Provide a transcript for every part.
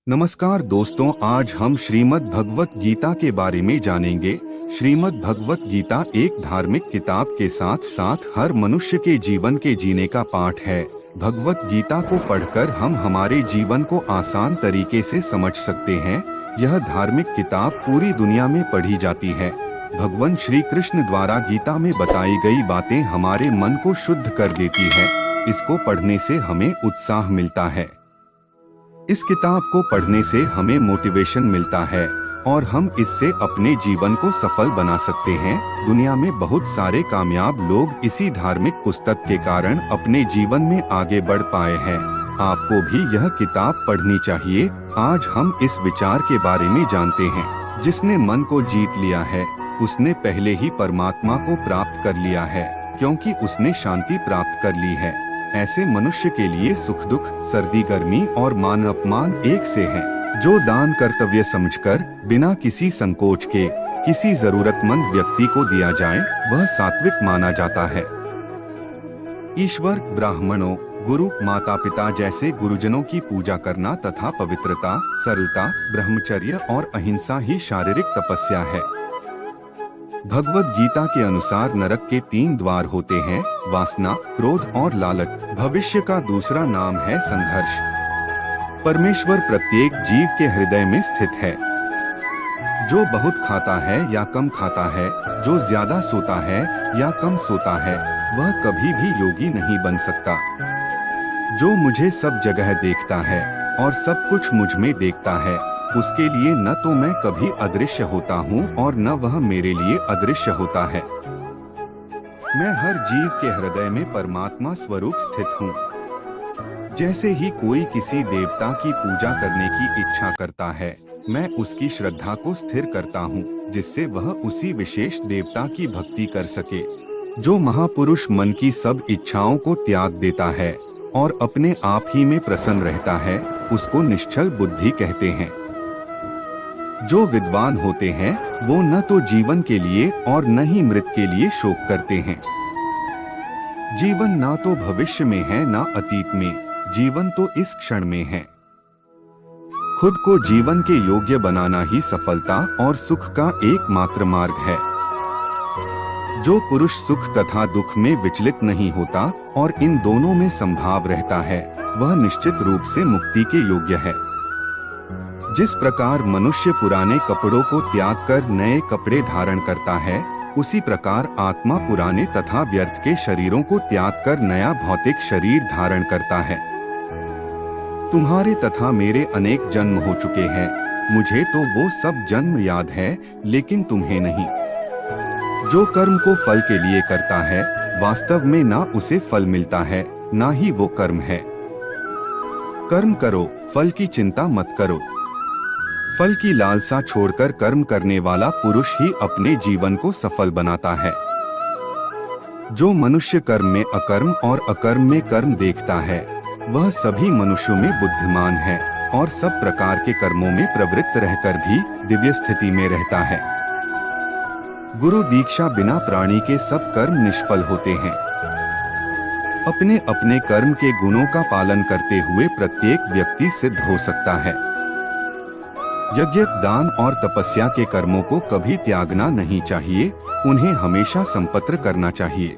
नमस्कार दोस्तों, आज हम श्रीमद् भगवत गीता के बारे में जानेंगे। श्रीमद् भगवत गीता एक धार्मिक किताब के साथ साथ हर मनुष्य के जीवन के जीने का पाठ है। भगवत गीता को पढ़कर हम हमारे जीवन को आसान तरीके से समझ सकते हैं। यह धार्मिक किताब पूरी दुनिया में पढ़ी जाती है। भगवान श्री कृष्ण द्वारा गीता में बताई गई बातें हमारे मन को शुद्ध कर देती है। इसको पढ़ने से हमें उत्साह मिलता है। इस किताब को पढ़ने से हमें मोटिवेशन मिलता है और हम इससे अपने जीवन को सफल बना सकते हैं। दुनिया में बहुत सारे कामयाब लोग इसी धार्मिक पुस्तक के कारण अपने जीवन में आगे बढ़ पाए हैं। आपको भी यह किताब पढ़नी चाहिए। आज हम इस विचार के बारे में जानते हैं। जिसने मन को जीत लिया है उसने पहले ही परमात्मा को प्राप्त कर लिया है, क्योंकि उसने शांति प्राप्त कर ली है। ऐसे मनुष्य के लिए सुख दुख, सर्दी गर्मी और मान अपमान एक से हैं। जो दान कर्तव्य समझकर बिना किसी संकोच के किसी जरूरतमंद व्यक्ति को दिया जाए वह सात्विक माना जाता है। ईश्वर, ब्राह्मणों, गुरु, माता पिता जैसे गुरुजनों की पूजा करना तथा पवित्रता, सरलता, ब्रह्मचर्य और अहिंसा ही शारीरिक तपस्या है। भगवत गीता के अनुसार नरक के 3 द्वार होते हैं: वासना, क्रोध और लालच। भविष्य का दूसरा नाम है संघर्ष। परमेश्वर प्रत्येक जीव के हृदय में स्थित है। जो बहुत खाता है या कम खाता है, जो ज्यादा सोता है या कम सोता है, वह कभी भी योगी नहीं बन सकता। जो मुझे सब जगह देखता है और सब कुछ मुझ में देखता है, उसके लिए न तो मैं कभी अदृश्य होता हूँ और न वह मेरे लिए अदृश्य होता है। मैं हर जीव के हृदय में परमात्मा स्वरूप स्थित हूँ। जैसे ही कोई किसी देवता की पूजा करने की इच्छा करता है, मैं उसकी श्रद्धा को स्थिर करता हूँ, जिससे वह उसी विशेष देवता की भक्ति कर सके। जो महापुरुष मन की सब इच्छाओं को त्याग देता है और अपने आप ही में प्रसन्न रहता है, उसको निश्चल बुद्धि कहते हैं। जो विद्वान होते हैं वो न तो जीवन के लिए और न ही मृत के लिए शोक करते हैं। जीवन ना तो भविष्य में है ना अतीत में, जीवन तो इस क्षण में है। खुद को जीवन के योग्य बनाना ही सफलता और सुख का एकमात्र मार्ग है। जो पुरुष सुख तथा दुख में विचलित नहीं होता और इन दोनों में संभाव रहता है, वह निश्चित रूप से मुक्ति के योग्य है। जिस प्रकार मनुष्य पुराने कपड़ों को त्याग कर नए कपड़े धारण करता है, उसी प्रकार आत्मा पुराने तथा व्यर्थ के शरीरों को त्याग कर नया भौतिक शरीर धारण करता है। तुम्हारे तथा मेरे अनेक जन्म हो चुके हैं। मुझे तो वो सब जन्म याद है, लेकिन तुम्हें नहीं। जो कर्म को फल के लिए करता है, वास्तव में ना उसे फल मिलता है, ना ही वो कर्म है। कर्म करो, फल की चिंता मत करो। फल की लालसा छोड़कर कर्म करने वाला पुरुष ही अपने जीवन को सफल बनाता है। जो मनुष्य कर्म में अकर्म और अकर्म में कर्म देखता है, वह सभी मनुष्यों में बुद्धिमान है और सब प्रकार के कर्मों में प्रवृत्त रहकर भी दिव्य स्थिति में रहता है। गुरु दीक्षा बिना प्राणी के सब कर्म निष्फल होते हैं। अपने अपने कर्म के गुणों का पालन करते हुए प्रत्येक व्यक्ति सिद्ध हो सकता है। यज्ञ, दान और तपस्या के कर्मों को कभी त्यागना नहीं चाहिए, उन्हें हमेशा संपत्र करना चाहिए।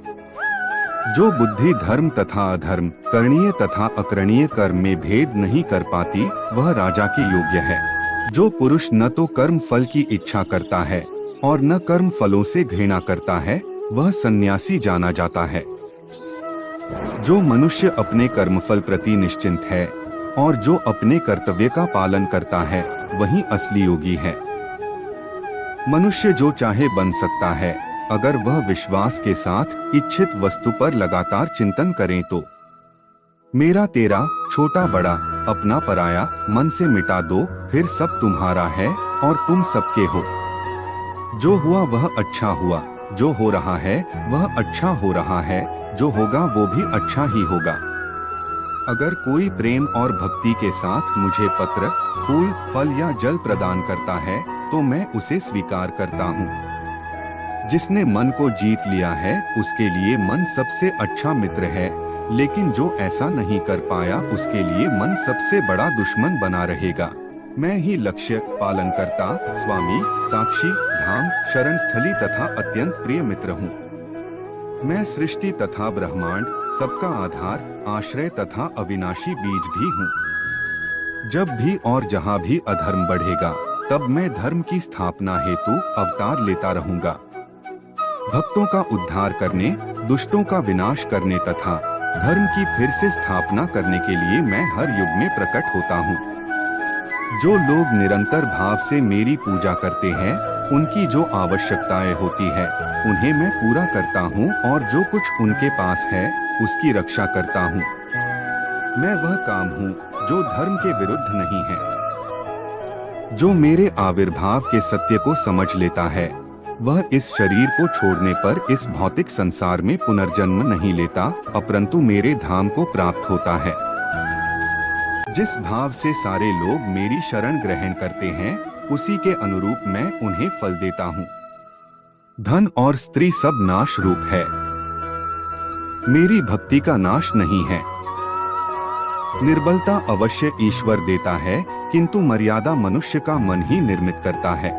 जो बुद्धि धर्म तथा अधर्म, करणीय तथा अकरणीय कर्म में भेद नहीं कर पाती, वह राजा के योग्य है। जो पुरुष न तो कर्म फल की इच्छा करता है और न कर्म फलों से घृणा करता है, वह सन्यासी जाना जाता है। जो मनुष्य अपने कर्मफल प्रति निश्चिंत है और जो अपने कर्तव्य का पालन करता है, वही असली योगी है। मनुष्य जो चाहे बन सकता है, अगर वह विश्वास के साथ इच्छित वस्तु पर लगातार चिंतन करें तो। मेरा तेरा, छोटा बड़ा, अपना पराया, मन से मिटा दो, फिर सब तुम्हारा है और तुम सबके हो। जो हुआ वह अच्छा हुआ, जो हो रहा है वह अच्छा हो रहा है, जो होगा वो भी अच्छा ही होगा। अगर कोई प्रेम और भक्ति के साथ मुझे पत्र, फूल, फल या जल प्रदान करता है तो मैं उसे स्वीकार करता हूँ। जिसने मन को जीत लिया है उसके लिए मन सबसे अच्छा मित्र है, लेकिन जो ऐसा नहीं कर पाया उसके लिए मन सबसे बड़ा दुश्मन बना रहेगा। मैं ही लक्ष्य, पालनकर्ता, स्वामी, साक्षी, धाम, शरण स्थली तथा अत्यंत प्रिय मित्र हूँ। मैं सृष्टि तथा ब्रह्मांड, सबका आधार, आश्रय तथा अविनाशी बीज भी हूँ। जब भी और जहाँ भी अधर्म बढ़ेगा, तब मैं धर्म की स्थापना हेतु अवतार लेता रहूंगा। भक्तों का उद्धार करने, दुष्टों का विनाश करने तथा धर्म की फिर से स्थापना करने के लिए मैं हर युग में प्रकट होता हूँ। जो लोग निरंतर भाव से मेरी पूजा करते हैं, उनकी जो आवश्यकताएं होती है, उन्हें मैं पूरा करता हूँ और जो कुछ उनके पास है, उसकी रक्षा करता हूँ। मैं वह काम हूँ जो धर्म के विरुद्ध नहीं है। जो मेरे आविर्भाव के सत्य को समझ लेता है, वह इस शरीर को छोड़ने पर इस भौतिक संसार में पुनर्जन्म नहीं लेता, अपरंतु मेरे धाम को प्राप्त होता है। जिस भाव से सारे लोग मेरी शरण ग्रहण करते हैं, उसी के अनुरूप मैं उन्हें फल देता हूँ। धन और स्त्री सब नाश रूप है, मेरी भक्ति का नाश नहीं है। निर्बलता अवश्य ईश्वर देता है, किंतु मर्यादा मनुष्य का मन ही निर्मित करता है।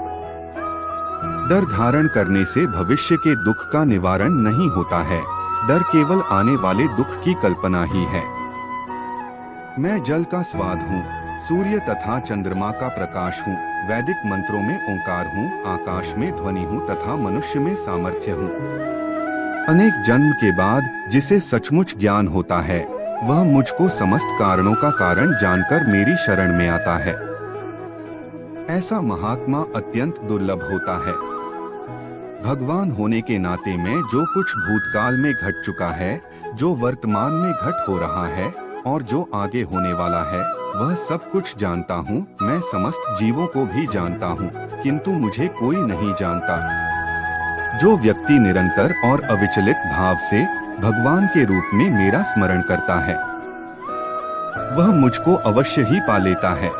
डर धारण करने से भविष्य के दुख का निवारण नहीं होता है, डर केवल आने वाले दुख की कल्पना ही है। मैं जल का स्वाद हूँ, सूर्य तथा चंद्रमा का प्रकाश हूँ, वैदिक मंत्रों में ओंकार हूँ, आकाश में ध्वनि हूँ तथा मनुष्य में सामर्थ्य हूँ। अनेक जन्म के बाद जिसे सचमुच ज्ञान होता है, वह मुझको समस्त कारणों का कारण जानकर मेरी शरण में आता है। ऐसा महात्मा अत्यंत दुर्लभ होता है। भगवान होने के नाते मैं जो कुछ भूतकाल में घट चुका है, जो वर्तमान में घट हो रहा है और जो आगे होने वाला है, वह सब कुछ जानता हूँ। मैं समस्त जीवों को भी जानता हूँ, किंतु मुझे कोई नहीं जानता। जो व्यक्ति निरंतर और अविचलित भाव से भगवान के रूप में मेरा स्मरण करता है, वह मुझको अवश्य ही पा लेता है।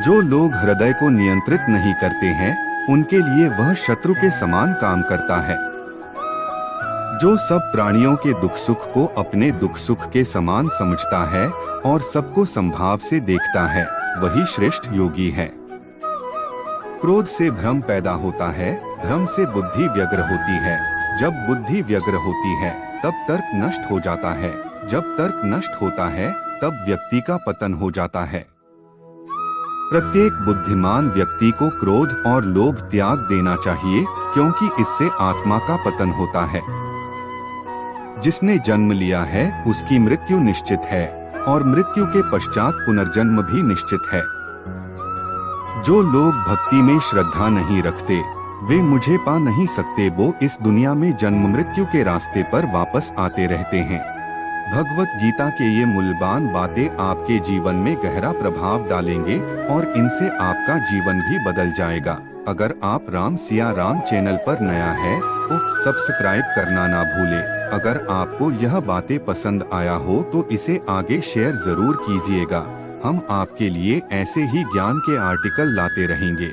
जो लोग हृदय को नियंत्रित नहीं करते हैं, उनके लिए वह शत्रु के समान काम करता है। जो सब प्राणियों के दुख सुख को अपने दुख सुख के समान समझता है और सबको संभाव से देखता है, वही श्रेष्ठ योगी है। क्रोध से भ्रम पैदा होता है, भ्रम से बुद्धि व्यग्र होती है। जब बुद्धि व्यग्र होती है, तब तर्क नष्ट हो जाता है। जब तर्क नष्ट होता है, तब व्यक्ति का पतन हो जाता है। प्रत्येक बुद्धिमान व्यक्ति को क्रोध और लोभ त्याग देना चाहिए, क्योंकि इससे आत्मा का पतन होता है। जिसने जन्म लिया है, उसकी मृत्यु निश्चित है और मृत्यु के पश्चात पुनर्जन्म भी निश्चित है। जो लोग भक्ति में श्रद्धा नहीं रखते, वे मुझे पा नहीं सकते। वो इस दुनिया में जन्म मृत्यु के रास्ते पर वापस आते रहते हैं। भगवत गीता के ये मूल्यवान बातें आपके जीवन में गहरा प्रभाव डालेंगे और इनसे आपका जीवन भी बदल जाएगा। अगर आप राम सिया राम चैनल पर नया है, तो सब्सक्राइब करना ना भूले। अगर आपको यह बातें पसंद आया हो तो इसे आगे शेयर जरूर कीजिएगा। हम आपके लिए ऐसे ही ज्ञान के आर्टिकल लाते रहेंगे।